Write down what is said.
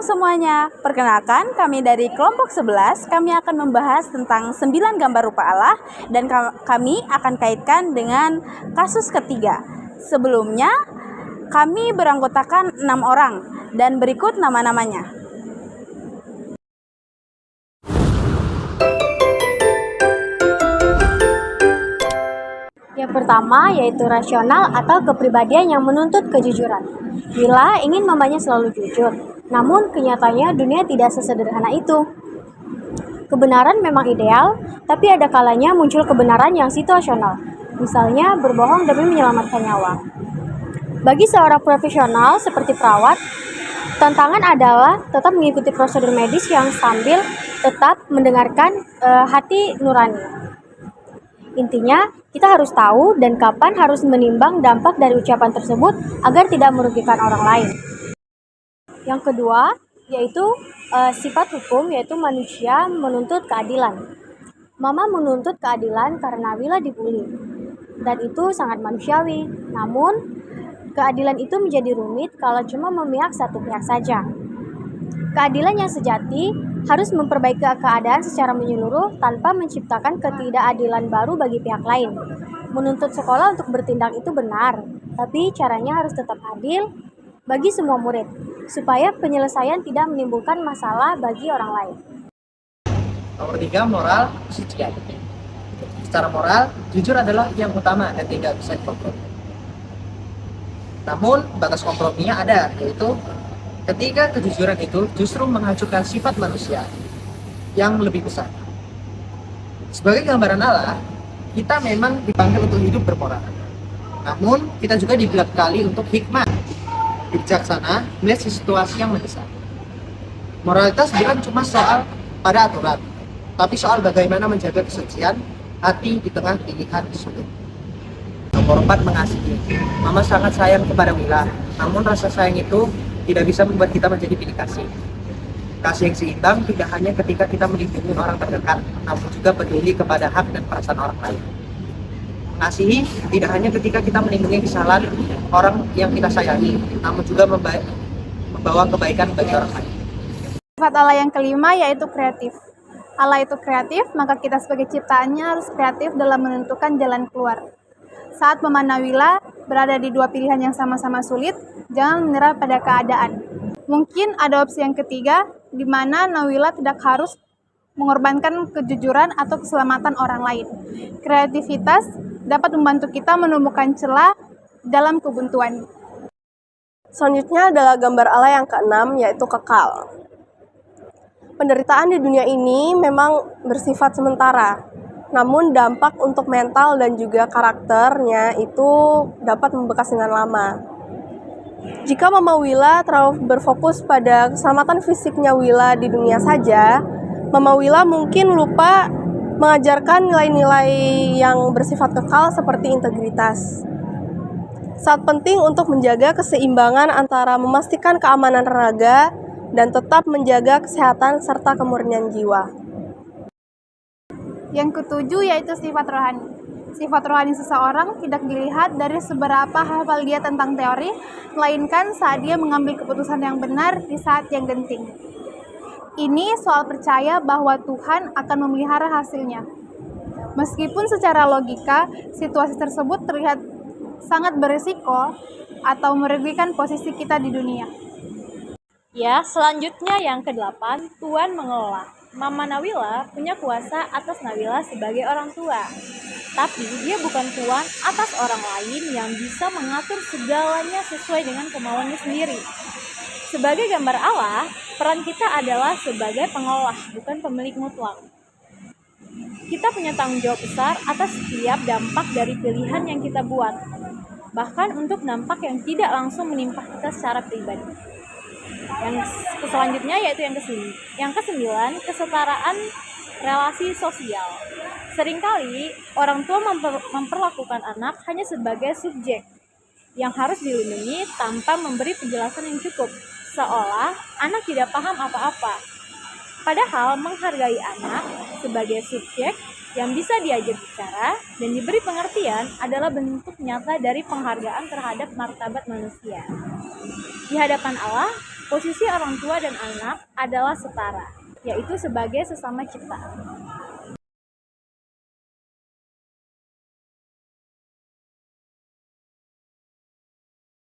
semuanya, perkenalkan kami dari kelompok 11. Kami akan membahas tentang 9 gambar rupa Allah dan kami akan kaitkan dengan kasus ketiga. Sebelumnya, kami beranggotakan 6 orang dan berikut nama-namanya. Yang pertama yaitu rasional atau kepribadian yang menuntut kejujuran. Willa ingin mamanya selalu jujur, namun kenyataannya dunia tidak sesederhana itu. Kebenaran memang ideal, tapi ada kalanya muncul kebenaran yang situasional. Misalnya berbohong demi menyelamatkan nyawa. Bagi seorang profesional seperti perawat, tantangan adalah tetap mengikuti prosedur medis yang sambil tetap mendengarkan hati nurani. Intinya, kita harus tahu dan kapan harus menimbang dampak dari ucapan tersebut agar tidak merugikan orang lain. Yang kedua, yaitu sifat hukum, yaitu manusia menuntut keadilan. Mama menuntut keadilan karena Willa dibully, dan itu sangat manusiawi. Namun, keadilan itu menjadi rumit kalau cuma memihak satu pihak saja. Keadilan yang sejati harus memperbaiki keadaan secara menyeluruh tanpa menciptakan ketidakadilan baru bagi pihak lain. Menuntut sekolah untuk bertindak itu benar, tapi caranya harus tetap adil bagi semua murid, supaya penyelesaian tidak menimbulkan masalah bagi orang lain. Nomor 3, moral kesucian. Secara moral, jujur adalah yang utama dan tidak bisa dikompromi. Namun, batas komprominya ada, yaitu ketika kejujuran itu justru menghancurkan sifat manusia yang lebih besar. Sebagai gambaran Allah, kita memang dipanggil untuk hidup bermoral. Namun, kita juga dibekali untuk hikmah, bijaksana, melihat situasi yang mendesak. Moralitas bukan cuma soal pada aturan, tapi soal bagaimana menjaga kesucian hati di tengah pilihan sulit. Nomor 4, mengasihi. Mama sangat sayang kepada Willa, namun rasa sayang itu tidak bisa membuat kita menjadi pilih kasih. Kasih yang seimbang tidak hanya ketika kita melindungi orang terdekat, namun juga peduli kepada hak dan perasaan orang lain. Mengasihi tidak hanya ketika kita melindungi kesalahan orang yang kita sayangi, namun juga membawa kebaikan bagi orang lain. Sifat Allah yang kelima yaitu kreatif. Allah itu kreatif, maka kita sebagai ciptaannya harus kreatif dalam menentukan jalan keluar. Saat memanah Willa berada di dua pilihan yang sama-sama sulit, jangan menyerah pada keadaan. Mungkin ada opsi yang ketiga, di mana Nawila tidak harus mengorbankan kejujuran atau keselamatan orang lain. Kreativitas dapat membantu kita menemukan celah dalam kebuntuan. Selanjutnya adalah gambar Allah yang keenam, yaitu kekal. Penderitaan di dunia ini memang bersifat sementara, namun dampak untuk mental dan juga karakternya itu dapat membekas dengan lama. Jika Mama Willa terlalu berfokus pada keselamatan fisiknya Willa di dunia saja, Mama Willa mungkin lupa mengajarkan nilai-nilai yang bersifat kekal seperti integritas. Sangat penting untuk menjaga keseimbangan antara memastikan keamanan raga dan tetap menjaga kesehatan serta kemurnian jiwa. Yang ketujuh yaitu sifat rohani. Sifat rohani seseorang tidak dilihat dari seberapa hafal dia tentang teori, melainkan saat dia mengambil keputusan yang benar di saat yang genting. Ini soal percaya bahwa Tuhan akan memelihara hasilnya. Meskipun secara logika, situasi tersebut terlihat sangat berisiko atau merugikan posisi kita di dunia. Ya, selanjutnya yang ke-8, Tuhan mengelola. Mama Nawila punya kuasa atas Nawila sebagai orang tua. Tapi dia bukan tuan atas orang lain yang bisa mengatur segalanya sesuai dengan kemauannya sendiri. Sebagai gambar Allah, peran kita adalah sebagai pengelola, bukan pemilik mutlak. Kita punya tanggung jawab besar atas setiap dampak dari pilihan yang kita buat. Bahkan untuk dampak yang tidak langsung menimpa kita secara pribadi. Yang selanjutnya yaitu yang ke-9, kesetaraan relasi sosial. Seringkali orang tua memperlakukan anak hanya sebagai subjek yang harus dilindungi tanpa memberi penjelasan yang cukup, seolah anak tidak paham apa-apa. Padahal menghargai anak sebagai subjek yang bisa diajak bicara dan diberi pengertian adalah bentuk nyata dari penghargaan terhadap martabat manusia. Di hadapan Allah, Posisi orang tua dan anak adalah setara, yaitu sebagai sesama ciptaan.